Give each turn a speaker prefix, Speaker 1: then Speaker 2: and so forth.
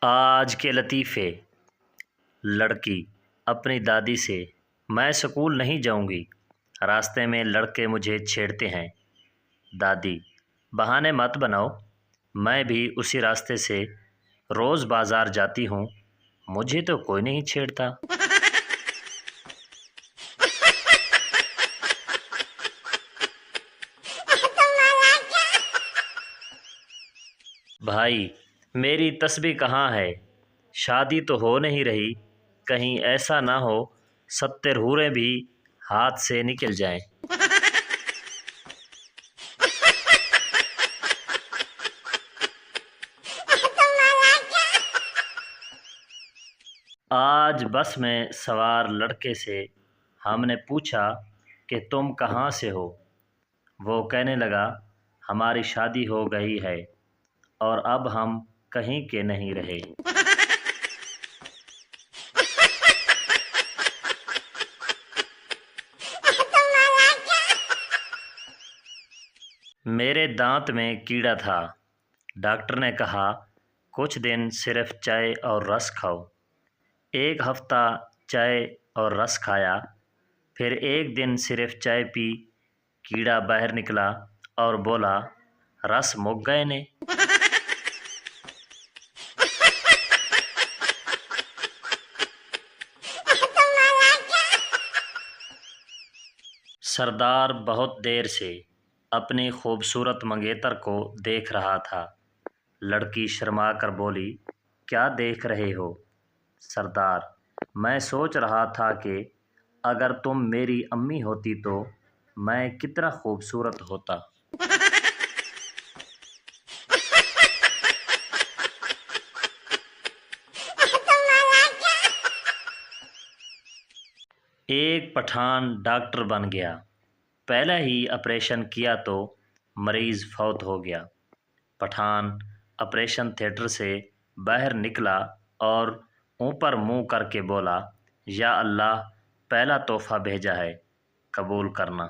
Speaker 1: آج کے لطیفے۔ لڑکی اپنی دادی سے: میں سکول نہیں جاؤں گی، راستے میں لڑکے مجھے چھیڑتے ہیں۔ دادی: بہانے مت بناؤ، میں بھی اسی راستے سے روز بازار جاتی ہوں، مجھے تو کوئی نہیں چھیڑتا۔ بھائی: میری تسبیح کہاں ہے؟ شادی تو ہو نہیں رہی، کہیں ایسا نہ ہو 70 حوریں بھی ہاتھ سے نکل جائیں۔ آج بس میں سوار لڑکے سے ہم نے پوچھا کہ تم کہاں سے ہو؟ وہ کہنے لگا ہماری شادی ہو گئی ہے اور اب ہم کہیں کے نہیں رہے۔ میرے دانت میں کیڑا تھا، ڈاکٹر نے کہا کچھ دن صرف چائے اور رس کھاؤ۔ ایک ہفتہ چائے اور رس کھایا، پھر ایک دن صرف چائے پی، کیڑا باہر نکلا اور بولا رس مک گئے نے۔ سردار بہت دیر سے اپنی خوبصورت منگیتر کو دیکھ رہا تھا۔ لڑکی شرما کر بولی کیا دیکھ رہے ہو؟ سردار: میں سوچ رہا تھا کہ اگر تم میری امی ہوتی تو میں کتنا خوبصورت ہوتا۔ ایک پٹھان ڈاکٹر بن گیا، پہلا ہی آپریشن کیا تو مریض فوت ہو گیا۔ پٹھان آپریشن تھیٹر سے باہر نکلا اور اوپر منہ کر کے بولا یا اللہ، پہلا تحفہ بھیجا ہے، قبول کرنا۔